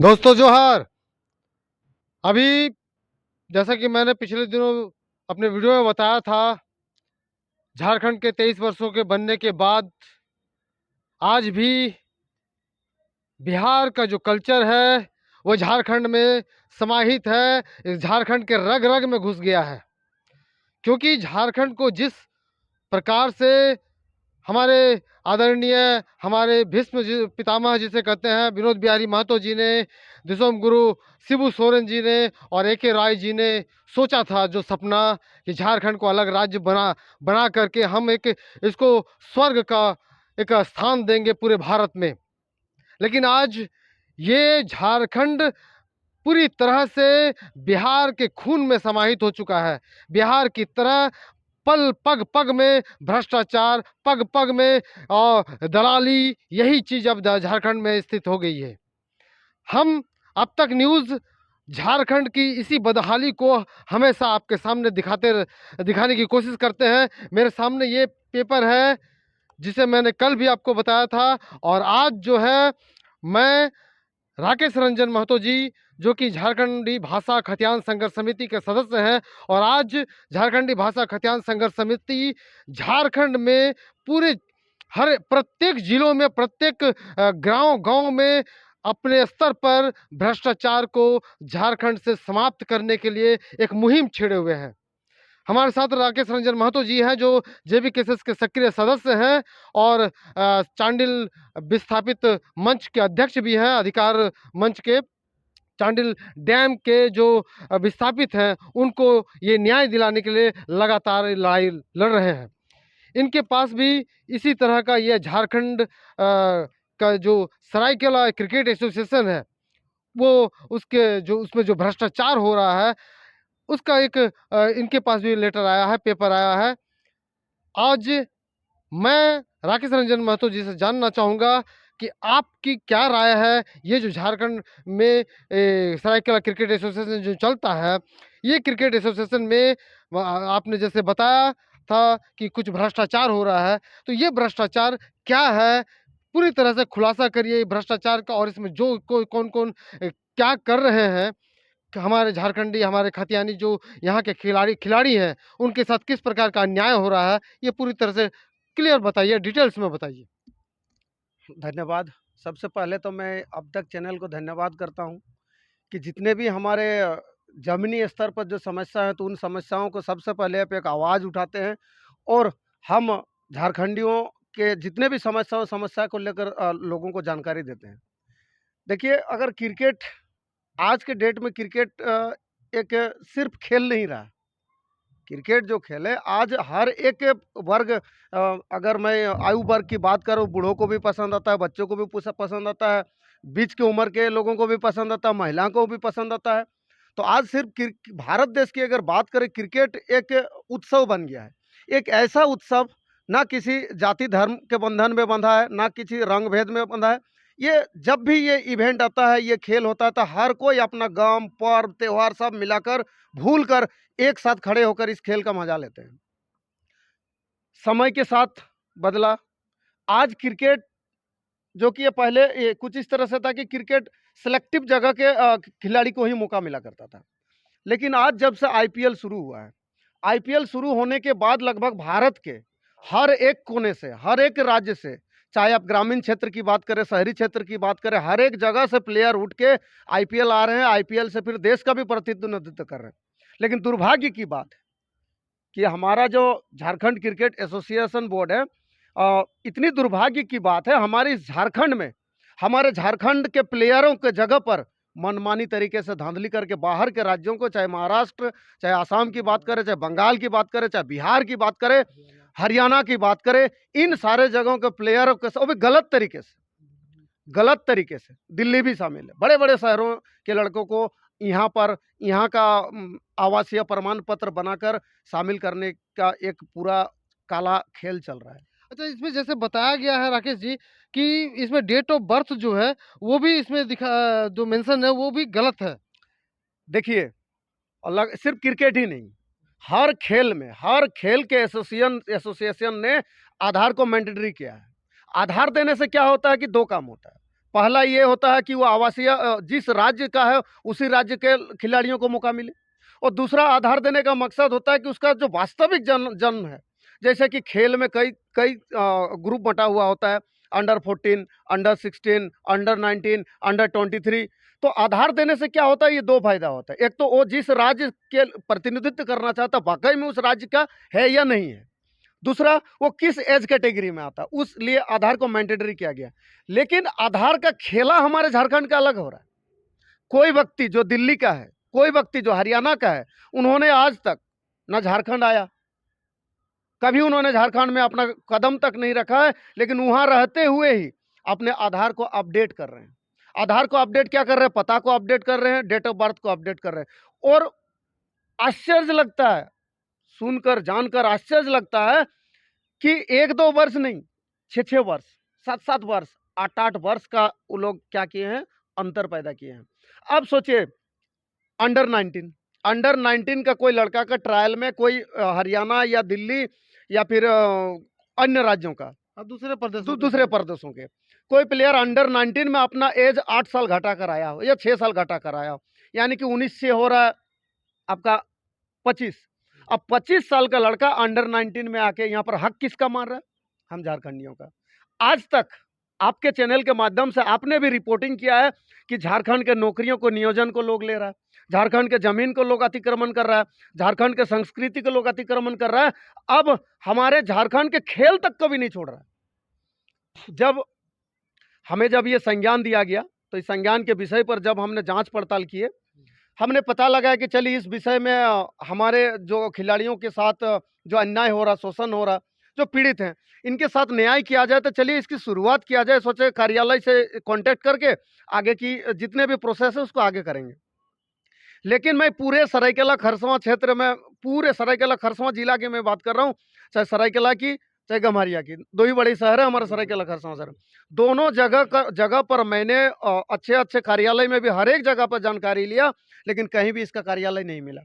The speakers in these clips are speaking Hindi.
दोस्तों जोहार। अभी जैसा कि मैंने पिछले दिनों अपने वीडियो में बताया था, झारखंड के 23 वर्षों के बनने के बाद आज भी बिहार का जो कल्चर है वो झारखंड में समाहित है, इस झारखंड के रग रग में घुस गया है। क्योंकि झारखंड को जिस प्रकार से हमारे आदरणीय हमारे भीष्म पितामह जिसे कहते हैं विनोद बिहारी महतो जी ने, दिसोम गुरु शिबू सोरेन जी ने और ए के राय जी ने सोचा था, जो सपना कि झारखंड को अलग राज्य बना बना करके हम एक इसको स्वर्ग का एक स्थान देंगे पूरे भारत में। लेकिन आज ये झारखंड पूरी तरह से बिहार के खून में समाहित हो चुका है। बिहार की तरह पल पग पग में भ्रष्टाचार, पग पग में दलाली, यही चीज अब झारखंड में स्थित हो गई है। हम अब तक न्यूज़ झारखंड की इसी बदहाली को हमेशा आपके सामने दिखाने की कोशिश करते हैं। मेरे सामने ये पेपर है जिसे मैंने कल भी आपको बताया था, और आज जो है मैं राकेश रंजन महतो जी, जो कि झारखंडी भाषा खतियान संघर्ष समिति के सदस्य हैं, और आज झारखंडी भाषा खतियान संघर्ष समिति झारखंड में पूरे हर प्रत्येक जिलों में, प्रत्येक गांव गांव में अपने स्तर पर भ्रष्टाचार को झारखंड से समाप्त करने के लिए एक मुहिम छेड़े हुए हैं। हमारे साथ राकेश रंजन महतो जी हैं, जो जेबीकेएसएस के सक्रिय सदस्य हैं और चांडिल विस्थापित मंच के अध्यक्ष भी हैं। अधिकार मंच के चांडिल डैम के जो विस्थापित हैं, उनको ये न्याय दिलाने के लिए लगातार लड़ाई लड़ रहे हैं। इनके पास भी इसी तरह का ये झारखंड का जो सरायकेला क्रिकेट एसोसिएशन है, वो उसके जो उसमें जो भ्रष्टाचार हो रहा है उसका एक इनके पास भी लेटर आया है, पेपर आया है। आज मैं राकेश रंजन महतो जी से जानना चाहूँगा कि आपकी क्या राय है, ये जो झारखंड में सरायकेला क्रिकेट एसोसिएशन जो चलता है, ये क्रिकेट एसोसिएशन में आपने जैसे बताया था कि कुछ भ्रष्टाचार हो रहा है, तो ये भ्रष्टाचार क्या है? पूरी तरह से खुलासा करिए भ्रष्टाचार का, और इसमें जो कौन-कौन क्या कर रहे हैं? हमारे झारखंडी, हमारे खतियानी जो यहाँ के खिलाड़ी खिलाड़ी हैं, उनके साथ किस प्रकार का अन्याय हो रहा है, ये पूरी तरह से क्लियर बताइए, डिटेल्स में बताइए। धन्यवाद। सबसे पहले तो मैं अब तक चैनल को धन्यवाद करता हूँ कि जितने भी हमारे ज़मीनी स्तर पर जो समस्या है, तो उन समस्याओं को सबसे पहले आप एक आवाज़ उठाते हैं और हम झारखंडियों के जितने भी समस्या को लेकर लोगों को जानकारी देते हैं। देखिए, अगर क्रिकेट आज के डेट में क्रिकेट एक सिर्फ़ खेल नहीं रहा। क्रिकेट जो खेल है आज हर एक वर्ग अगर मैं आयु वर्ग की बात करूं, बूढ़ों को भी पसंद आता है, बच्चों को भी पसंद आता है, बीच की उम्र के लोगों को भी पसंद आता है, महिलाओं को भी पसंद आता है। तो आज सिर्फ भारत देश की अगर बात करें, क्रिकेट एक उत्सव बन गया है। एक ऐसा उत्सव ना किसी जाति धर्म के बंधन में बंधा है, ना किसी रंग भेद में बंधा है। ये जब भी ये इवेंट आता है, ये खेल होता है, तो हर कोई अपना गम पर्व त्योहार सब मिलाकर भूल कर एक साथ खड़े होकर इस खेल का मजा लेते हैं। समय के साथ बदला। आज क्रिकेट जो कि ये पहले ये कुछ इस तरह से था कि क्रिकेट सिलेक्टिव जगह के खिलाड़ी को ही मौका मिला करता था। लेकिन आज जब से आईपीएल शुरू हुआ है, आईपीएल शुरू होने के बाद लगभग भारत के हर एक कोने से, हर एक राज्य से, चाहे आप ग्रामीण क्षेत्र की बात करें, शहरी क्षेत्र की बात करें, हर एक जगह से प्लेयर उठ के आईपीएल आ रहे हैं। आईपीएल से फिर देश का भी प्रतिनिधित्व कर रहे हैं। लेकिन दुर्भाग्य की बात है कि हमारा जो झारखंड क्रिकेट एसोसिएशन बोर्ड है, इतनी दुर्भाग्य की बात है, हमारे झारखंड में हमारे झारखंड के प्लेयरों के जगह पर मनमानी तरीके से धांधली करके बाहर के राज्यों को, चाहे महाराष्ट्र, चाहे आसाम की बात करें, चाहे बंगाल की बात करें, चाहे बिहार की बात करें, हरियाणा की बात करें, इन सारे जगहों के प्लेयरों के वो भी गलत तरीके से दिल्ली भी शामिल है, बड़े बड़े शहरों के लड़कों को यहाँ पर यहाँ का आवासीय प्रमाण पत्र बनाकर शामिल करने का एक पूरा काला खेल चल रहा है। अच्छा, इसमें जैसे बताया गया है राकेश जी कि इसमें डेट ऑफ बर्थ जो है वो भी इसमें जो मेंशन है वो भी गलत है। देखिए, अलग सिर्फ क्रिकेट ही नहीं, हर खेल में, हर खेल के एसोसिएशन ने आधार को मैंडेटरी किया है। आधार देने से क्या होता है कि दो काम होता है। पहला ये होता है कि वो आवासीय जिस राज्य का है उसी राज्य के खिलाड़ियों को मौका मिले, और दूसरा आधार देने का मकसद होता है कि उसका जो वास्तविक जन्म है, जैसे कि खेल में कई कई ग्रुप बटा हुआ होता है, अंडर 14, अंडर 16, अंडर 19, अंडर 23। तो आधार देने से क्या होता है, ये दो फायदा होता है। एक तो वो जिस राज्य के प्रतिनिधित्व करना चाहता है वाकई में उस राज्य का है या नहीं है, दूसरा वो किस एज कैटेगरी में आता है, उस लिए आधार को मैंडेटरी किया गया। लेकिन आधार का खेला हमारे झारखंड का अलग हो रहा है। कोई व्यक्ति जो दिल्ली का है, कोई व्यक्ति जो हरियाणा का है, उन्होंने आज तक ना झारखंड आया, कभी उन्होंने झारखंड में अपना कदम तक नहीं रखा है, लेकिन वहां रहते हुए ही अपने आधार को अपडेट कर रहे हैं। आधार को अपडेट क्या कर रहे हैं, पता को अपडेट कर रहे हैं, डेट ऑफ बर्थ को अपडेट कर रहे हैं। और आश्चर्य लगता है, सुनकर जानकर आश्चर्य लगता है कि 1-2 वर्ष नहीं, 6-6 वर्ष, 7-7 वर्ष, 8-8 वर्ष का वो लोग क्या किए हैं, अंतर पैदा किए हैं। अब सोचिए, अंडर 19 का कोई लड़का का ट्रायल में कोई हरियाणा या दिल्ली या फिर अन्य राज्यों का, अब दूसरे प्रदेशों दूसरे प्रदेशों के कोई प्लेयर अंडर 19 में अपना एज 8 साल घटा कर आया हो या 6 साल घटा कर आया हो, यानी कि 19 से हो रहा है आपका 25। अब 25 साल का लड़का अंडर 19 में आके यहाँ पर हक किसका मार रहा है, हम झारखंडियों का। आज तक आपके चैनल के माध्यम से आपने भी रिपोर्टिंग किया है कि झारखंड के नौकरियों को, नियोजन को लोग ले रहा है, झारखंड के जमीन को लोग अतिक्रमण कर रहा है, झारखंड के संस्कृति को लोग अतिक्रमण कर रहा है। अब हमारे झारखंड के खेल तक को भी नहीं छोड़ रहा है। जब हमें ये संज्ञान दिया गया, तो इस संज्ञान के विषय पर जब हमने जांच पड़ताल किए, हमने पता लगाया कि चलिए इस विषय में हमारे जो खिलाड़ियों के साथ जो अन्याय हो रहा, शोषण हो रहा, जो पीड़ित हैं, इनके साथ न्याय किया जाए, तो चलिए इसकी शुरुआत किया जाए। सोचे कार्यालय से कांटेक्ट करके आगे की जितने भी प्रोसेस है उसको आगे करेंगे। लेकिन मैं पूरे सरायकेला खरसवां क्षेत्र में, पूरे सरायकेला खरसवां जिला की मैं बात कर रहा हूँ, चाहे सरायकेला की चाहे गम्हरिया की, दो ही बड़ी शहर है हमारा सरायकेला खरसवां शहर। दोनों जगह पर मैंने अच्छे अच्छे कार्यालय में भी हर एक जगह पर जानकारी लिया, लेकिन कहीं भी इसका कार्यालय नहीं मिला,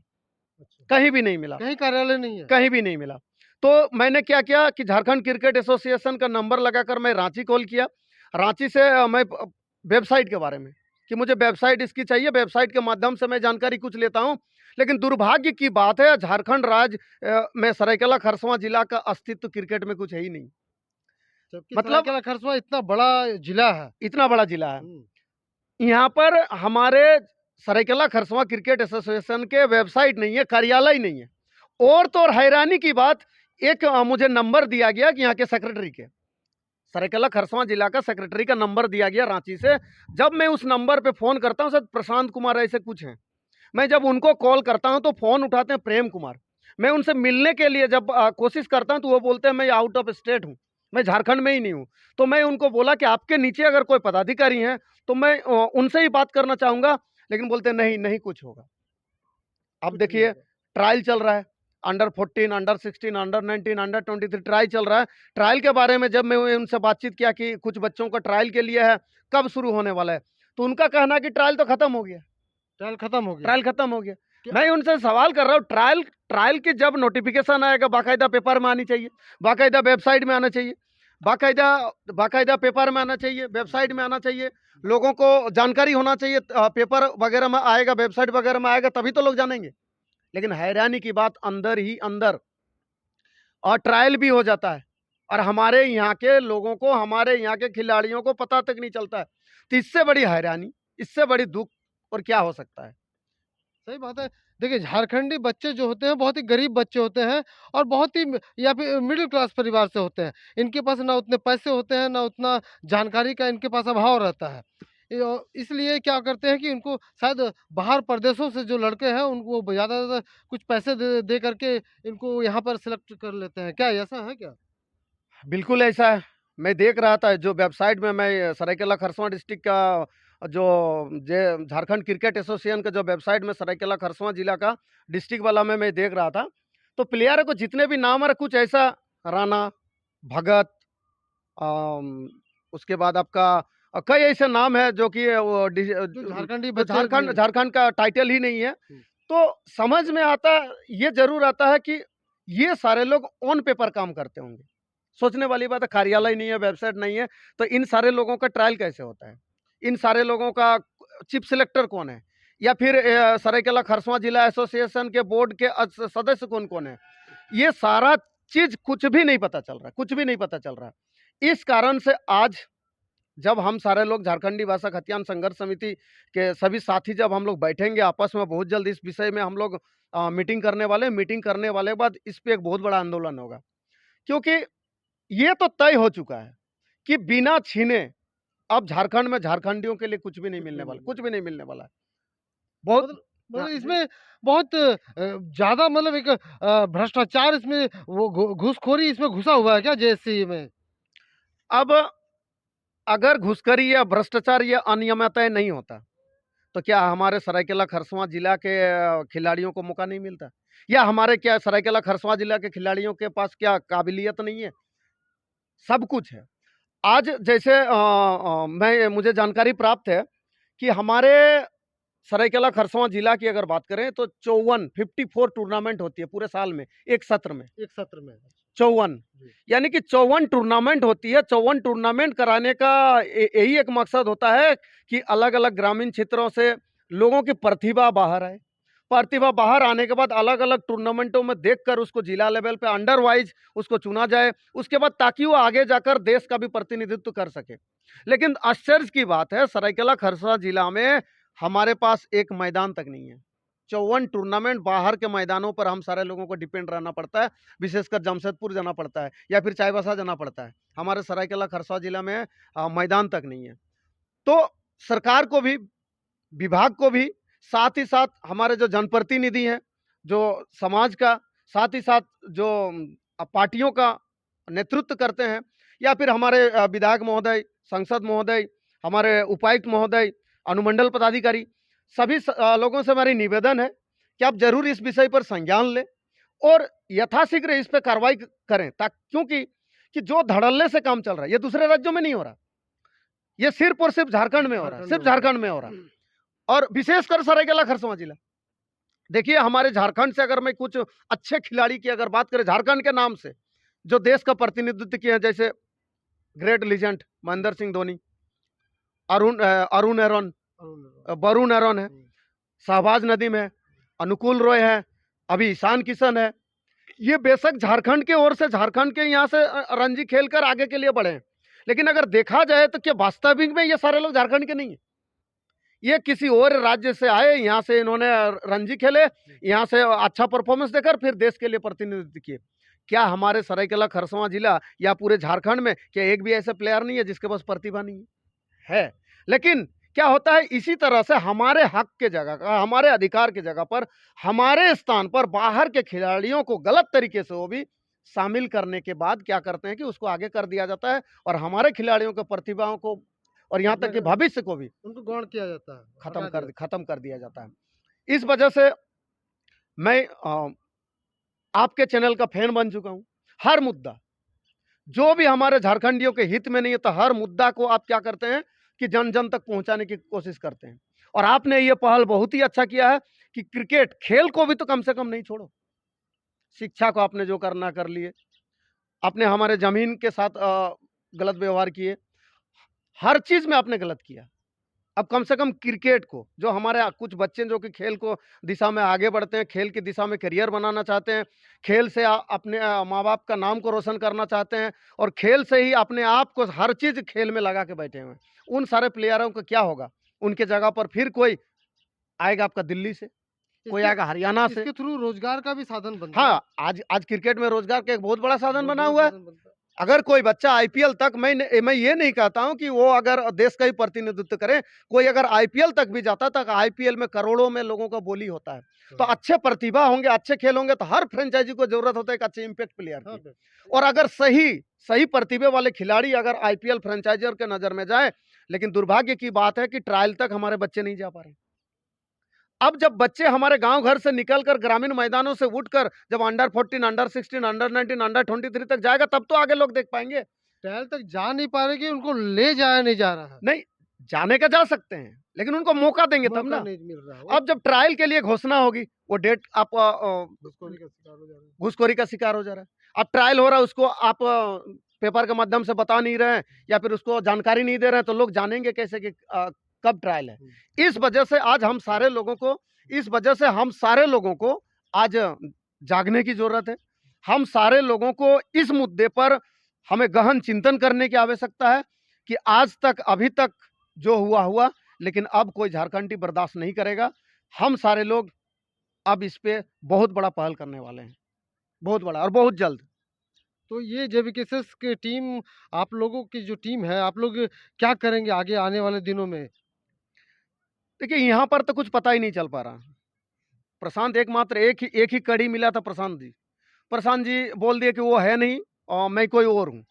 कहीं भी नहीं मिला, कहीं कार्यालय नहीं है, कहीं भी नहीं मिला। तो मैंने क्या किया कि झारखंड क्रिकेट एसोसिएशन का नंबर लगाकर मैं रांची कॉल किया। रांची से मैं वेबसाइट के बारे में कि मुझे वेबसाइट इसकी चाहिए, वेबसाइट के माध्यम से मैं जानकारी कुछ लेता हूं। लेकिन दुर्भाग्य की बात है, झारखंड राज्य में सरायकेला खरसवां जिला का अस्तित्व क्रिकेट में कुछ है ही नहीं। मतलब सरायकेला खरसवां इतना बड़ा जिला है, इतना बड़ा जिला है, यहाँ पर हमारे सरायकेला खरसवां क्रिकेट एसोसिएशन के वेबसाइट नहीं है, कार्यालय नहीं है। और तो और हैरानी की बात, एक मुझे नंबर दिया गया कि यहाँ के सेक्रेटरी के, सरायकेला खरसवां जिला का सेक्रेटरी का नंबर दिया गया रांची से। जब मैं उस नंबर पे फ़ोन करता हूँ, सर प्रशांत कुमार ऐसे कुछ हैं, मैं जब उनको कॉल करता हूँ तो फ़ोन उठाते हैं प्रेम कुमार। मैं उनसे मिलने के लिए जब कोशिश करता हूँ तो वो बोलते हैं मैं आउट ऑफ स्टेट हूँ, मैं झारखंड में ही नहीं हूँ। तो मैं उनको बोला कि आपके नीचे अगर कोई पदाधिकारी हैं तो मैं उनसे ही बात करना चाहूँगा, लेकिन बोलते नहीं, नहीं कुछ होगा। अब देखिए ट्रायल चल रहा है, under 14, under 16, under 19, under 23 trial चल रहा है। ट्रायल के बारे में जब मैं उनसे बातचीत किया कि कुछ बच्चों का ट्रायल के लिए है, कब शुरू होने वाला है, तो उनका कहना है कि ट्रायल तो खत्म हो गया, ट्रायल खत्म हो गया, ट्रायल खत्म हो गया। मैं उनसे सवाल कर रहा हूँ, ट्रायल की जब नोटिफिकेशन आएगा बाकायदा पेपर में आनी चाहिए, बाकायदा वेबसाइट में आना चाहिए, बाकायदा पेपर में आना चाहिए, वेबसाइट में आना चाहिए, लोगों को जानकारी होना चाहिए, पेपर वगैरह में आएगा, वेबसाइट वगैरह में आएगा, तभी तो लोग जानेंगे। लेकिन हैरानी की बात, अंदर ही अंदर और ट्रायल भी हो जाता है और हमारे यहाँ के लोगों को, हमारे यहाँ के खिलाड़ियों को पता तक नहीं चलता है। तो इससे बड़ी हैरानी, इससे बड़ी दुख और क्या हो सकता है। सही बात है। देखिए झारखंडी बच्चे जो होते हैं बहुत ही गरीब बच्चे होते हैं और बहुत ही या फिर मिडिल क्लास परिवार से होते हैं। इनके पास ना उतने पैसे होते हैं, ना उतना जानकारी का इनके पास अभाव रहता है। इसलिए क्या करते हैं कि उनको शायद बाहर प्रदेशों से जो लड़के हैं उनको ज़्यादा कुछ पैसे दे करके इनको यहाँ पर सेलेक्ट कर लेते हैं। क्या ऐसा है क्या? बिल्कुल ऐसा है। मैं देख रहा था जो वेबसाइट में, मैं सरायकेला खरसवां डिस्ट्रिक्ट का जो झारखंड क्रिकेट एसोसिएशन का जो वेबसाइट में सरायकेला खरसवां जिला का डिस्ट्रिक्ट वाला में मैं देख रहा था, तो प्लेयर को जितने भी नाम है कुछ ऐसा, राणा, भगत, उसके बाद आपका कई ऐसे नाम है जो कि वो झारखंड का टाइटल ही नहीं है। तो समझ में आता, ये जरूर आता है कि ये सारे लोग ऑन पेपर काम करते होंगे। सोचने वाली बात है, कार्यालय नहीं है, वेबसाइट नहीं है, तो इन सारे लोगों का ट्रायल कैसे होता है। इन सारे लोगों का चीफ सिलेक्टर कौन है, या फिर सरायकेला खरसवां जिला एसोसिएशन के बोर्ड के सदस्य कौन कौन है, ये सारा चीज कुछ भी नहीं पता चल रहा, कुछ भी नहीं पता चल रहा। इस कारण से आज जब हम सारे लोग झारखंडी भाषा खतियान संघर्ष समिति के सभी साथी जब हम लोग बैठेंगे आपस में, बहुत जल्द इस विषय में हम लोग मीटिंग करने वाले हैं। मीटिंग करने वाले के बाद इस पे एक बहुत बड़ा आंदोलन होगा, क्योंकि ये तो तय हो चुका है कि बिना छीने अब झारखंड में झारखंडियों के लिए कुछ भी नहीं मिलने वाला, कुछ भी नहीं मिलने वाला है। बहुत मतलब इसमें बहुत ज़्यादा मतलब एक भ्रष्टाचार इसमें वो घूसखोरी इसमें घुसा हुआ है क्या जेएससी में? अब अगर घुसखोरी या भ्रष्टाचार या अनियमितता नहीं होता तो क्या हमारे सरायकेला खरसवां जिला के खिलाड़ियों को मौका नहीं मिलता, या हमारे क्या सरायकेला खरसवां जिला के खिलाड़ियों के पास क्या काबिलियत नहीं है? सब कुछ है। आज जैसे मुझे जानकारी प्राप्त है कि हमारे सरायकेला खरसवां जिला की अगर बात करें तो 54 टूर्नामेंट होती है पूरे साल में, एक सत्र में। 54 जी। यानी कि 54 टूर्नामेंट होती है। 54 टूर्नामेंट कराने का यही एक मकसद होता है कि अलग अलग ग्रामीण क्षेत्रों से लोगों की प्रतिभा बाहर आए। प्रतिभा बाहर आने के बाद अलग अलग टूर्नामेंटों में देखकर उसको जिला लेवल पे अंडर वाइज उसको चुना जाए, उसके बाद ताकि वो आगे जाकर देश का भी प्रतिनिधित्व कर सके। लेकिन आश्चर्य की बात है, सरायकेला खरसावां जिला में हमारे पास एक मैदान तक नहीं है। 54 टूर्नामेंट बाहर के मैदानों पर हम सारे लोगों को डिपेंड रहना पड़ता है, विशेषकर जमशेदपुर जाना पड़ता है या फिर चाईबासा जाना पड़ता है। हमारे सरायकेला खरसावां जिला में मैदान तक नहीं है। तो सरकार को भी, विभाग को भी, साथ ही साथ हमारे जो जनप्रतिनिधि हैं, जो समाज का, साथ ही साथ जो पार्टियों का नेतृत्व करते हैं, या फिर हमारे विधायक महोदय, सांसद महोदय, हमारे उपायुक्त महोदय, अनुमंडल पदाधिकारी, सभी लोगों से हमारी निवेदन है कि आप जरूर इस विषय पर संज्ञान लें और यथाशीघ्र इस पर कार्रवाई करें, ताकि क्योंकि कि जो धड़ल्ले से काम चल रहा है ये दूसरे राज्यों में नहीं हो रहा, ये सिर्फ और सिर्फ झारखंड में हो रहा है, सिर्फ झारखंड में हो रहा है। और विशेषकर सरायकेला खरसावां जिला, देखिए हमारे झारखंड से अगर मैं कुछ अच्छे खिलाड़ी की अगर बात करें झारखंड के नाम से, जो देश का प्रतिनिधित्व किए हैं, जैसे ग्रेट लीजेंड महेंद्र सिंह धोनी, अरुण एरन, वरुण एरन है, शहबाज नदीम है, अनुकूल रॉय है, अभी ईशान किशन है। ये बेशक झारखंड की ओर से, झारखंड के यहाँ से रणजी खेलकर आगे के लिए बढ़े हैं, लेकिन अगर देखा जाए तो क्या वास्तविक में ये सारे लोग झारखंड के नहीं है? ये किसी और राज्य से आए, यहाँ से इन्होंने रणजी खेले, यहाँ से अच्छा परफॉर्मेंस देकर फिर देश के लिए प्रतिनिधित्व किए। क्या हमारे सरायकेला खरसावां जिला या पूरे झारखंड में क्या एक भी ऐसा प्लेयर नहीं है जिसके पास प्रतिभा नहीं है? लेकिन क्या होता है, इसी तरह से हमारे हक के जगह का, हमारे अधिकार की जगह पर, हमारे स्थान पर बाहर के खिलाड़ियों को गलत तरीके से वो भी शामिल करने के बाद क्या करते हैं कि उसको आगे कर दिया जाता है और हमारे खिलाड़ियों की प्रतिभाओं को और यहाँ तक कि भविष्य को भी उनको गौण किया जाता है, खत्म कर दिया जाता है। इस वजह से मैं आपके चैनल का फैन बन चुका हूँ। हर मुद्दा जो भी हमारे झारखंडियों के हित में नहीं है, तो हर मुद्दा को आप क्या करते हैं कि जन जन तक पहुंचाने की कोशिश करते हैं। और आपने ये पहल बहुत ही अच्छा किया है कि क्रिकेट खेल को भी तो कम से कम नहीं छोड़ो। शिक्षा को आपने जो करना कर लिए, आपने हमारे जमीन के साथ गलत व्यवहार किए, हर चीज में आपने गलत किया। अब कम से कम क्रिकेट को, जो हमारे कुछ बच्चे जो कि खेल को दिशा में आगे बढ़ते हैं, खेल की दिशा में करियर बनाना चाहते हैं, खेल से अपने माँ बाप का नाम को रोशन करना चाहते हैं और खेल से ही अपने आप को हर चीज खेल में लगा के बैठे हुए हैं, उन सारे प्लेयरों का क्या होगा? उनके जगह पर फिर कोई आएगा आपका दिल्ली से, कोई आएगा हरियाणा से। इसके थ्रू रोजगार का भी साधन बनता है। हाँ, आज क्रिकेट में रोजगार का एक बहुत बड़ा साधन बना हुआ है। अगर कोई बच्चा आईपीएल तक, मैं ये नहीं कहता हूं कि वो अगर देश का ही प्रतिनिधित्व करे, कोई अगर आईपीएल तक भी जाता, तक आईपीएल में करोड़ों में लोगों का बोली होता है। तो अच्छे प्रतिभा होंगे, अच्छे खेल होंगे, तो हर फ्रेंचाइजी को जरूरत होता है एक अच्छे इम्पैक्ट प्लेयर की। और अगर सही प्रतिभा वाले खिलाड़ी अगर आईपीएल फ्रेंचाइजर के नजर में जाए, लेकिन दुर्भाग्य की बात है कि ट्रायल तक हमारे बच्चे नहीं जा पा रहे। अब जब बच्चे हमारे गांव घर से निकलकर ग्रामीण मैदानों से उठकर जब अंडर 14, अंडर 16, अंडर 19, अंडर 23 तक जाएगा, तब तो आगे लोग देख पाएंगे। ट्रायल तक जा नहीं पा रहे कि उनको ले जाया नहीं जा रहा है। नहीं, जाने का जा सकते हैं, लेकिन उनको मौका देंगे तब ना। नहीं मिल रहा। अब जब ट्रायल के लिए घोषणा होगी, वो डेट आप घुसखोरी का शिकार हो जा रहा है। घुसखोरी का शिकार हो जा रहा है। अब ट्रायल हो रहा है, उसको आप पेपर के माध्यम से बता नहीं रहे हैं या फिर उसको जानकारी नहीं दे रहे हैं, तो लोग जानेंगे कैसे कि कब ट्रायल है। इस वजह से आज हम सारे लोगों को आज जागने की ज़रूरत है। हम सारे लोगों को इस मुद्दे पर हमें गहन चिंतन करने की आवश्यकता है कि आज तक, अभी तक जो हुआ, लेकिन अब कोई झारखंडी बर्दाश्त नहीं करेगा। हम सारे लोग अब इस पे बहुत बड़ा पहल करने वाले हैं, बहुत बड़ा और बहुत जल्द। तो ये जेवीकेएसएस की टीम, आप लोगों की जो टीम है, आप लोग क्या करेंगे आगे आने वाले दिनों में? देखिए, यहाँ पर तो कुछ पता ही नहीं चल पा रहा। प्रशांत एकमात्र एक ही कड़ी मिला था प्रशांत जी। प्रशांत जी बोल दिए कि वो है नहीं और मैं कोई और हूँ।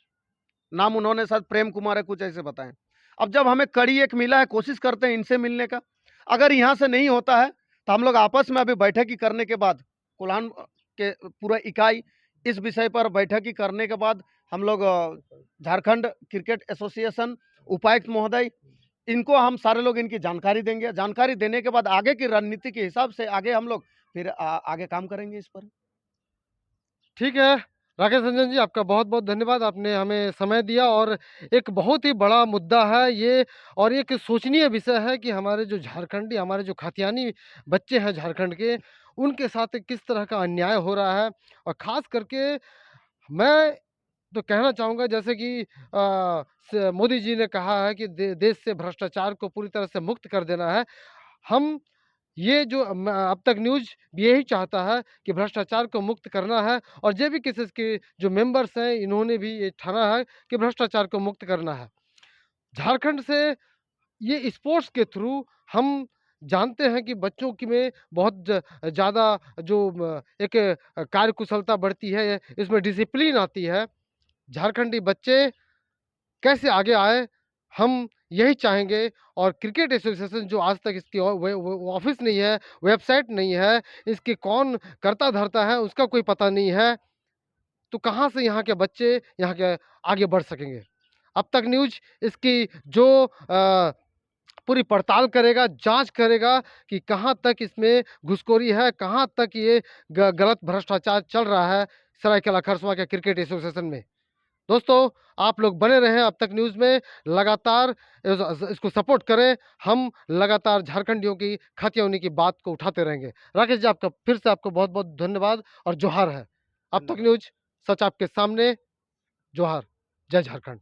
नाम उन्होंने शायद प्रेम कुमार है, कुछ ऐसे बताएँ। अब जब हमें कड़ी एक मिला है, कोशिश करते हैं इनसे मिलने का। अगर यहाँ से नहीं होता है, तो हम लोग आपस में अभी बैठक करने के बाद, कोल्हान के पूरा इकाई इस विषय पर बैठक करने के बाद हम लोग झारखंड क्रिकेट एसोसिएशन, उपायुक्त महोदय, इनको हम सारे लोग इनकी जानकारी देंगे। जानकारी देने के बाद आगे की रणनीति के हिसाब से आगे हम लोग फिर आगे काम करेंगे इस पर। ठीक है, राकेश रंजन जी, आपका बहुत-बहुत धन्यवाद। आपने हमें समय दिया और एक बहुत ही बड़ा मुद्दा है ये, और एक सोचनीय विषय है कि हमारे जो झारखंडी, हमारे जो खातियानी बच्चे हैं झारखंड के, उनके साथ किस तरह का अन्याय हो रहा है। और ख़ास करके मैं तो कहना चाहूँगा, जैसे कि मोदी जी ने कहा है कि देश से भ्रष्टाचार को पूरी तरह से मुक्त कर देना है। हम ये जो अब तक न्यूज़ भी यही चाहता है कि भ्रष्टाचार को मुक्त करना है, और जेवीकेएसएस के जो मेंबर्स हैं, इन्होंने भी ये ठाना है कि भ्रष्टाचार को मुक्त करना है। झारखंड से ये स्पोर्ट्स के थ्रू हम जानते हैं कि बच्चों की में बहुत ज़्यादा जो एक कार्यकुशलता बढ़ती है, इसमें डिसिप्लिन आती है। झारखंडी बच्चे कैसे आगे आए, हम यही चाहेंगे। और क्रिकेट एसोसिएशन जो आज तक इसकी ऑफिस नहीं है, वेबसाइट नहीं है, इसके कौन कर्ता-धर्ता है, उसका कोई पता नहीं है, तो कहाँ से यहाँ के बच्चे यहाँ के आगे बढ़ सकेंगे? अब तक न्यूज़ इसकी जो पूरी पड़ताल करेगा, जाँच करेगा कि कहाँ तक इसमें घुसखोरी है, कहाँ तक ये गलत भ्रष्टाचार चल रहा है सरायकेला खरसुआ के क्रिकेट एसोसिएशन में। दोस्तों, आप लोग बने रहें अब तक न्यूज़ में, लगातार इसको सपोर्ट करें। हम लगातार झारखंडियों की खातियों की बात को उठाते रहेंगे। राकेश जी, आपका फिर से आपको बहुत-बहुत धन्यवाद और जोहार है। अब तक धन्यवाद। न्यूज़, सच आपके सामने। जोहार। जय झारखंड।